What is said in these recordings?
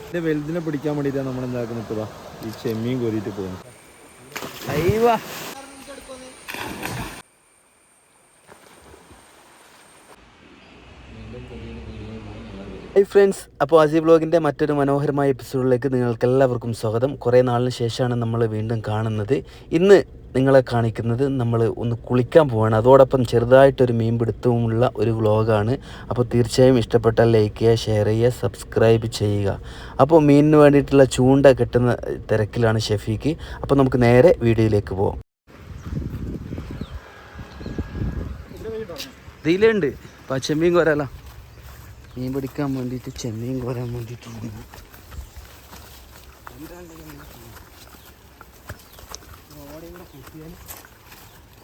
ഇതിന്റെ വലുതിനെ പിടിക്കാൻ വേണ്ടിയിട്ടാണ് നമ്മൾ എന്താക്കുന്നത് ഈ ചെമ്മീൻ കോരിയിട്ട് പോകുന്നത്. ഹൈ ഫ്രണ്ട്സ്, അപ്പോൾ അസി വ്ലോഗിൻ്റെ മറ്റൊരു മനോഹരമായ എപ്പിസോഡിലേക്ക് നിങ്ങൾക്കെല്ലാവർക്കും സ്വാഗതം. കുറേ നാളിന് ശേഷമാണ് നമ്മൾ വീണ്ടും കാണുന്നത്. ഇന്ന് നിങ്ങളെ കാണിക്കുന്നത് നമ്മൾ ഒന്ന് കുളിക്കാൻ പോവാണ്. അതോടൊപ്പം ചെറുതായിട്ടൊരു മീൻ പിടുത്തവുമുള്ള ഒരു വ്ലോഗാണ്. അപ്പോൾ തീർച്ചയായും ഇഷ്ടപ്പെട്ടാൽ ലൈക്ക് ചെയ്യുക, ഷെയർ ചെയ്യുക, സബ്സ്ക്രൈബ് ചെയ്യുക. അപ്പോൾ മീനിന് വേണ്ടിയിട്ടുള്ള ചൂണ്ട കെട്ടുന്ന തിരക്കിലാണ് ഷെഫീക്ക്. അപ്പോൾ നമുക്ക് നേരെ വീഡിയോയിലേക്ക് പോവാം. ഇതിലുണ്ട് ചെമ്മീൻ കോരാലോ, മീൻ പിടിക്കാൻ വേണ്ടിയിട്ട് ചെമ്മീൻ കോരാൻ വേണ്ടിയിട്ട്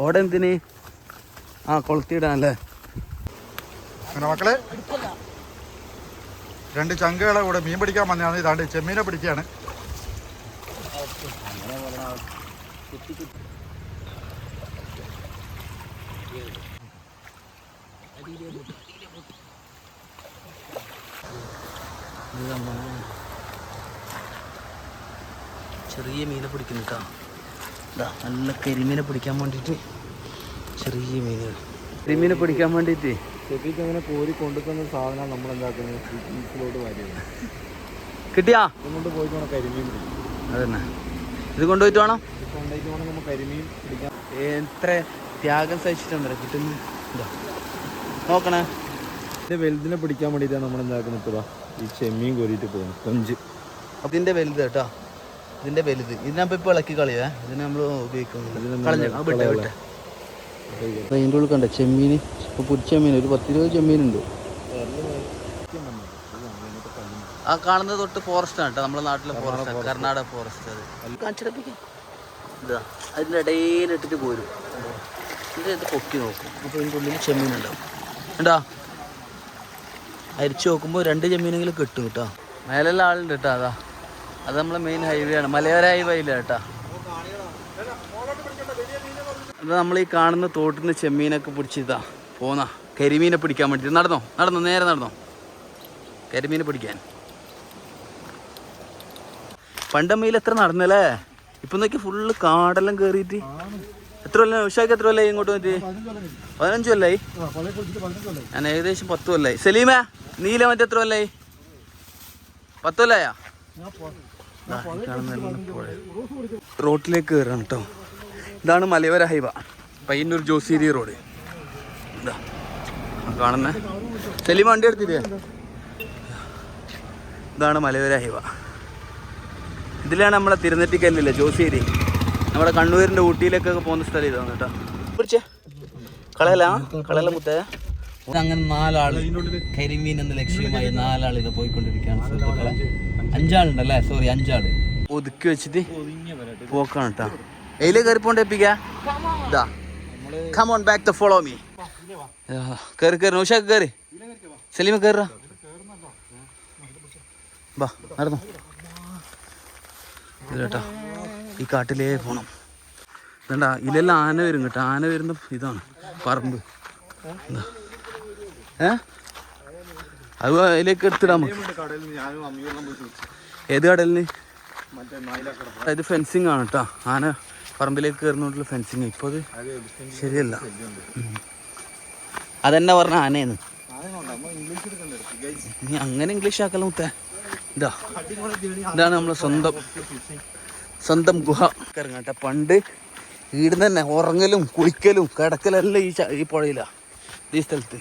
ഓടെ എന്തിന് കൊളുത്തിയിടാനല്ലേ. അങ്ങനെ മക്കളെ, രണ്ട് ചങ്കുകളെ കൂടെ മീൻ പിടിക്കാൻ വന്നതാണ്. ഇതാണ്ട് ചെമ്മീനെ പിടിക്കുകയാണ്. ചെറിയ മീനെ പിടിക്കുന്നു കേട്ടോ. ഇതാ നല്ല കരിമീനെ പിടിക്കാൻ വേണ്ടിയിട്ട് ചെറിയ മീനുകൾ. കരിമീനെ പിടിക്കാൻ വേണ്ടിയിട്ട് ചെറിയ അങ്ങനെ കോരി കൊണ്ടുവന്ന സാധനം നമ്മൾ എന്താക്കുന്നത് ബീച്ചിലോട്ട് വാരിയത്. കിട്ടിയാ ഇതുകൊണ്ട് പോയിട്ട് വേണം കരിമീൻ പിടിക്കും. അതന്നെ, ഇത് കൊണ്ടുപോയിട്ട് വേണം നമുക്ക് കരിമീൻ പിടിക്കാം. എത്ര ത്യാഗം സഹിച്ചിട്ടുണ്ടല്ലോ കിട്ടുന്നു. ഇതാ നോക്കണേ, ഇതിന്റെ വലുതിനെ പിടിക്കാൻ വേണ്ടിയിട്ടാണ് നമ്മൾ എന്താക്കുന്നത് ഈ ചെമ്മീൻ കോരിയിട്ട് പോകുന്നത്. കൊഞ്ച് ഇതിൻ്റെ വലുത് കേട്ടോ, ഇതിൻ്റെ വലുത്. ഇതിനപ്പോൾ ഇപ്പോൾ ഇളക്കി കളയുക. ഇതിന് നമ്മൾ ഉപയോഗിക്കുന്നത് വിട്ടെ. അതിൻ്റെ ഉള്ളിൽ കണ്ട ചെമ്മീൻ, ഇപ്പോൾ പുതിയ ചെമ്മീൻ ഒരു 10-20 ചെമ്മീനുണ്ട്. ആ കാണുന്നത് തൊട്ട് ഫോറസ്റ്റാണ് കേട്ടോ, നമ്മുടെ നാട്ടിലെ ഫോറസ്റ്റ്, കർണാടക ഫോറസ്റ്റ്. അത് കാണിച്ചെടുപ്പിക്കാം. ഇതാ അതിൻ്റെ ഇടയിലിട്ടിട്ട് പോരും. ഇത് പൊക്കി നോക്കും. അപ്പോൾ ഇതിൻ്റെ ഉള്ളിൽ ചെമ്മീനുണ്ടാവും. ഉണ്ടാ അരിച്ചു നോക്കുമ്പോൾ 2 ചെമ്മീനെങ്കിലും കിട്ടും കേട്ടോ. മേലെല്ലാം ആളുണ്ട് കേട്ടോ. അതാ അത് നമ്മളെ മെയിൻ ഹൈവേ ആണ്, മലയോര ഹൈവേ ഇല്ല കേട്ടോ. അത് നമ്മൾ ഈ കാണുന്ന തോട്ടിൽ നിന്ന് ചെമ്മീനൊക്കെ പിടിച്ചിതാ പോന്നാ കരിമീനെ പിടിക്കാൻ വേണ്ടിയിട്ട്. നടന്നോ നേരെ നടന്നോ കരിമീനെ പിടിക്കാൻ. പണ്ടമ്മയിൽ എത്ര നടന്നല്ലേ, ഇപ്പം നോക്കി ഫുള്ള് കാടെല്ലാം കയറിയിട്ട്. എത്ര കൊല്ലം ഉഷാക്ക്, എത്ര കൊല്ലായി ഇങ്ങോട്ട് വന്നിട്ട്? 15 കൊല്ലായി. ഞാൻ ഏകദേശം 10 കൊല്ലായി. സലീമ നീല മറ്റേ എത്ര കൊല്ലായി? 10 കൊല്ലായാ? റോട്ടിലേക്ക് കയറാണ് കേട്ടോ. ഇതാണ് മലയോര ഹൈവ, പയ്യന്നൂർ ജോസീരി റോഡ്. ഇതാ കാണുന്ന സലീമ വണ്ടി എടുത്തിട്ട്. ഇതാണ് മലയോര ഹൈവ. ഇതിലാണ് നമ്മളെ തിരുനെറ്റിക്കല്ലില്ലേ ജോസീരി, നമ്മുടെ കണ്ണൂരിൻ്റെ ഊട്ടിയിലേക്കൊക്കെ പോകുന്ന സ്ഥലം ഇതാണ് കേട്ടോ. പിടിച്ചേ കളയല മുത്തേ. അങ്ങനെ 4 ആള് കരിമീൻ എന്ന ലക്ഷ്യമായി 4 ആൾ ഇത് പോയിക്കൊണ്ടിരിക്കുകയാണ് സുഹൃത്തുക്കളെ. 5 ആളുണ്ടല്ലേ, സോറി 5 ആള് ഒതുക്കി വെച്ചിട്ട് പോക്കാണ് കേട്ടോ. എയിലേ കയറി പോണ്ടേപ്പിക്കാ. ഇതാ come on back to follow me. കയറി നൗഷാക്ക് കയറി, സലീമ കയറാ, ബാ നടന്നു. കേട്ടോ ഈ കാട്ടിലേ പോണം. ഇതണ്ടാ ഇതിലെല്ലാം ആന വരും കേട്ടോ. ആന വരുന്ന ഇതാണ് പറമ്പ്. അത് അതിലേക്ക് എടുത്തിടാൻ നമുക്ക്. ഏത് കടലിന്? ഇത് ഫെൻസിങ് ആണ് കേട്ടോ. ആന പറമ്പിലേക്ക് കയറുന്നോണ്ടുള്ള ഫെൻസിങ്. ഇപ്പോൾ അത് ശരിയല്ല. അതെന്നെ പറഞ്ഞ ആനയെന്ന്. നീ അങ്ങനെ ഇംഗ്ലീഷ് ആക്കല മുത്തേ. ഇതാണ് നമ്മളെ സ്വന്തം ഗുഹ. ഇറങ്ങാം കേട്ടോ. പണ്ട് ഈടുന്ന് തന്നെ ഉറങ്ങലും കുളിക്കലും കിടക്കലെല്ലാം ഈ പുഴയിലാണ്, ഈ സ്ഥലത്ത്.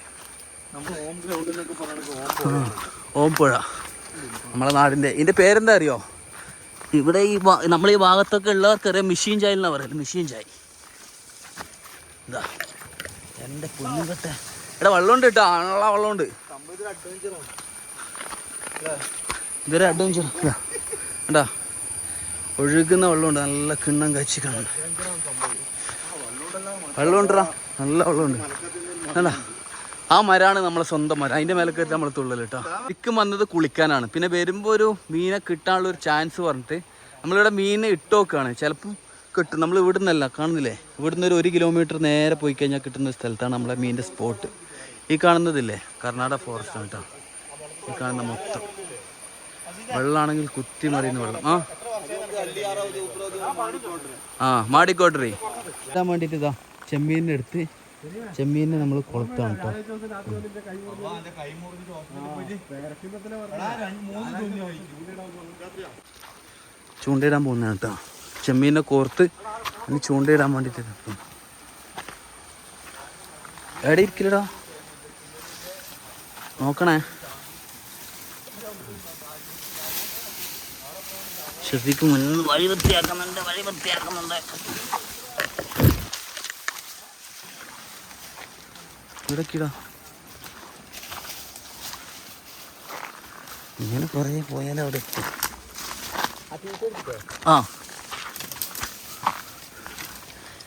ഓംപുഴ നമ്മളെ നാടിൻ്റെ. ഇതിൻ്റെ പേരെന്താ അറിയോ? ഇവിടെ ഈ നമ്മളീ ഭാഗത്തൊക്കെ ഉള്ളവർക്കറിയാം മിഷീൻ ചായ എന്നാണ് പറയുന്നത്. മിഷീൻ ചായ. ഇതാ എൻ്റെ പൊന്നും കെട്ടെ. ഇവിടെ വെള്ളമുണ്ട് കേട്ടോ, ആണുള്ള വെള്ളമുണ്ട്. ഇതൊരു അഡ്വഞ്ചർ കേട്ടാ. ഒഴുകുന്ന വെള്ളമുണ്ട്, നല്ല കിണ്ണം കാച്ചി കാണുന്നുണ്ട്. വെള്ളമുണ്ടാ, നല്ല വെള്ളമുണ്ട് കേട്ടാ. ആ മരമാണ് നമ്മളെ സ്വന്തം മരം. അതിൻ്റെ മേലെ കയറ്റി നമ്മൾ തുള്ളൽ കേട്ടോ. ശരിക്കും വന്നത് കുളിക്കാനാണ്. പിന്നെ വരുമ്പോൾ ഒരു മീനെ കിട്ടാനുള്ളൊരു ചാൻസ് പറഞ്ഞിട്ട് നമ്മളിവിടെ മീനെ ഇട്ട് നോക്കുകയാണ്. ചിലപ്പം കിട്ടും. നമ്മൾ ഇവിടെ നിന്നല്ല കാണുന്നില്ലേ, ഇവിടുന്ന് ഒരു 1 കിലോമീറ്റർ നേരെ പോയി കഴിഞ്ഞാൽ കിട്ടുന്ന സ്ഥലത്താണ് നമ്മളെ മീനിൻ്റെ സ്പോട്ട്. ഈ കാണുന്നതില്ലേ കർണാടക ഫോറസ്റ്റ് ആണ് കേട്ടോ. ഈ കാണുന്ന മൊത്തം വെള്ളമാണെങ്കിൽ കുത്തി മറിയുന്ന വെള്ളം. ആ മാടിക്കോട്ടറി ഇടാൻ വേണ്ടിയിട്ട് ഇതാ ചെമ്മീനിൻ്റെ അടുത്ത് ചെമ്മീനെ നമ്മൾ കൊളുത്താണ് കേട്ടോ. ചൂണ്ടയിടാൻ പോകുന്നതാണ് കേട്ടോ. ചെമ്മീനെ കോർത്ത് അതിന് ചൂണ്ടയിടാൻ വേണ്ടിയിട്ട് എവിടെ ഇരിക്കില്ലടാ നോക്കണേ. ഷെഫീക്ക് മുന്നിൽ വഴി വൃത്തിയാക്കുന്നുണ്ട്. ഇവിടേക്കിടാ ഇങ്ങനെ കുറേ പോയാലും അവിടെ എത്തും. ആ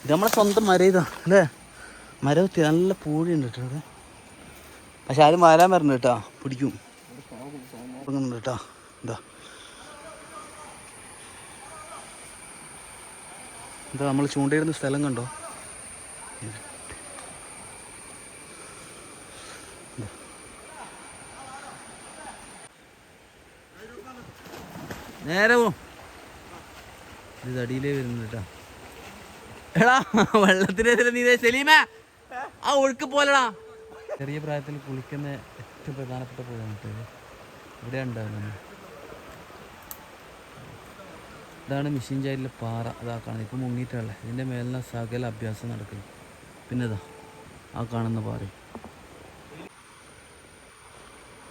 ഇത് നമ്മളെ സ്വന്തം മരം ഇതാ അല്ലേ. മരം നല്ല പൂഴിയുണ്ട് കേട്ടോ അവിടെ. പക്ഷെ ആരും വരാൻ വരണം കേട്ടോ, പിടിക്കും കേട്ടോ. എന്താ എന്താ നമ്മൾ ചൂണ്ടയിടുന്ന സ്ഥലം കണ്ടോ. നേരെ പോവും. ഇത് അടിയിലേ വരുന്നത് കേട്ടോ. എടാ വെള്ളത്തിനെതിരെ നീ സലീമേ ആ ഒഴുക്ക് പോലടാ. ചെറിയ പ്രായത്തിൽ കുളിക്കുന്ന ഏറ്റവും പ്രധാനപ്പെട്ട പോയിട്ട് ഇവിടെ ഉണ്ടാവുന്നത്. ഇതാണ് മിഷീൻ ചായലിലെ പാറ. അതാ കാണുന്നത് ഇപ്പം മുങ്ങിയിട്ടുള്ളത്. ഇതിൻ്റെ മേലിന സകല അഭ്യാസം നടക്കുന്നു. പിന്നെ ഇതാ ആ കാണുന്ന പാറ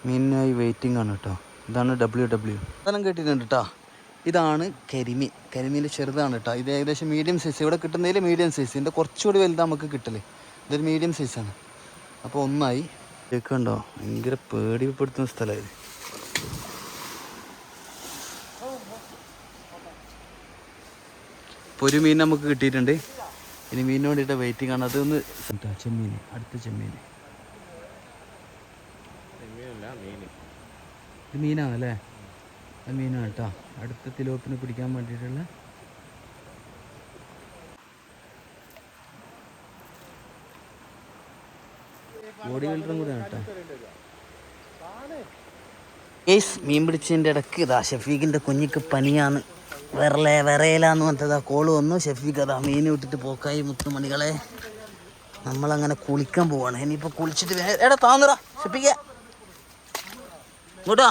മീനിനായി വെയിറ്റിംഗ് ആണ് കേട്ടോ. ഇതാണ് WW സ്ഥലം കേട്ടിട്ടുണ്ട് കേട്ടോ. ഇതാണ് കരിമീൻ. കരിമീൻ്റെ ചെറുതാണ് കേട്ടോ. ഇത് ഏകദേശം മീഡിയം സൈസ്. ഇവിടെ കിട്ടുന്നതിൽ മീഡിയം സൈസ്. ഇതിൻ്റെ കുറച്ചുകൂടി വലുത് നമുക്ക് കിട്ടല്. ഇതൊരു മീഡിയം സൈസാണ്. അപ്പോൾ ഒന്നായി കേൾക്കണ്ടോ. ഭയങ്കര പേടിപ്പെടുത്തുന്ന സ്ഥലമായത്. ഇപ്പോൾ ഒരു മീൻ നമുക്ക് കിട്ടിയിട്ടുണ്ട്. ഇനി മീനിന് വേണ്ടിയിട്ട് വെയിറ്റിംഗ് ആണ്. അതൊന്ന് ചെമ്മീൻ, അടുത്ത ചെമ്മീൻ. ഇത് മീനാണല്ലേ. അത് മീനാണ് കേട്ടോ. അടുത്ത തിലോപ്പിന് പിടിക്കാൻ വേണ്ടിയിട്ടുള്ള ബോഡി ബിൽഡറും കൂടെയാണ് കേട്ടോ. മീൻ പിടിച്ചതിൻ്റെ ഇടയ്ക്ക് ഇതാ ഷെഫീഖിൻ്റെ കുഞ്ഞിക്ക് പനിയാണ്. വിറയിലാന്ന് പറഞ്ഞതാ കോള് വന്നു. ഷെഫീഖ് അതാ മീൻ വിട്ടിട്ട് പോക്കായി. മുത്തുമണികളെ നമ്മളങ്ങനെ കുളിക്കാൻ പോവാണ്. ഇനിയിപ്പോൾ കുളിച്ചിട്ട് എടാ താന്നടാ ഷെഫീഖ ഇങ്ങോട്ടാ.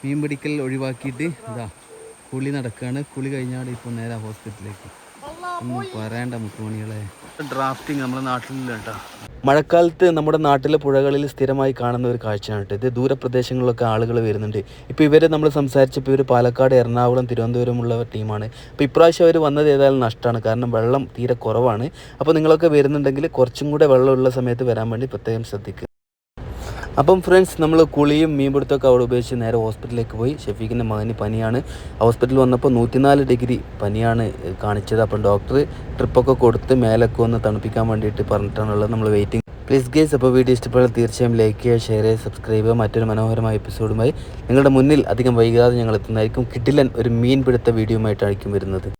മീൻ പിടിക്കൽ ഒഴിവാക്കിയിട്ട് ഇതാ കുളി നടക്കുകയാണ്. കുളി കഴിഞ്ഞാൽ ഇപ്പോൾ നേരെ ഹോസ്പിറ്റലിലേക്ക്. ഒന്നും പറയണ്ട മുത്തുമണികളെ. ഡ്രാഫ്റ്റിംഗ് നമ്മുടെ നാട്ടിലില്ല കേട്ടോ. മഴക്കാലത്ത് നമ്മുടെ നാട്ടിലെ പുഴകളിൽ സ്ഥിരമായി കാണുന്ന ഒരു കാഴ്ചയാണ് കേട്ടോ. ഇത് ദൂരപ്രദേശങ്ങളിലൊക്കെ ആളുകൾ വരുന്നുണ്ട്. ഇപ്പോൾ ഇവരെ നമ്മൾ സംസാരിച്ചപ്പോൾ ഇവർ പാലക്കാട്, എറണാകുളം, തിരുവനന്തപുരമുള്ള ടീമാണ്. അപ്പോൾ ഇപ്രാവശ്യം അവർ വന്നത് ഏതായാലും നഷ്ടമാണ്. കാരണം വെള്ളം തീരെ കുറവാണ്. അപ്പോൾ നിങ്ങളൊക്കെ വരുന്നുണ്ടെങ്കിൽ കുറച്ചും കൂടെ വെള്ളമുള്ള സമയത്ത് വരാൻ വേണ്ടി പ്രത്യേകം ശ്രദ്ധിക്കുക. അപ്പം ഫ്രണ്ട്സ് നമ്മൾ കുളിയും മീൻപിടുത്തമൊക്കെ അവിടെ ഉപയോഗിച്ച് നേരെ ഹോസ്പിറ്റലിലേക്ക് പോയി. ഷെഫീഖിൻ്റെ മകന് പനിയാണ്. ഹോസ്പിറ്റലിൽ വന്നപ്പോൾ 104 ഡിഗ്രി പനിയാണ് കാണിച്ചത്. അപ്പം ഡോക്ടർ ട്രിപ്പൊക്കെ കൊടുത്ത് മേലൊക്കെ ഒന്ന് തണുപ്പിക്കാൻ വേണ്ടിയിട്ട് പറഞ്ഞിട്ടാണുള്ളത്. നമ്മൾ വെയിറ്റിംഗ്. പ്ലീസ് ഗേസ്, അപ്പോൾ വീഡിയോ ഇഷ്ടപ്പെട്ടാൽ തീർച്ചയായും ലൈക്ക് ചെയ്യുക, ഷെയർ ചെയ്യുക, സബ്സ്ക്രൈബ് ചെയ്യുക. മറ്റൊരു മനോഹരമായ എപ്പിസോഡുമായി നിങ്ങളുടെ മുന്നിൽ അധികം വൈകാതെ ഞങ്ങൾ എത്തുന്നതായിരിക്കും. കിടിലൻ ഒരു മീൻ പിടുത്ത വീഡിയോയുമായിട്ടായിരിക്കും വരുന്നത്.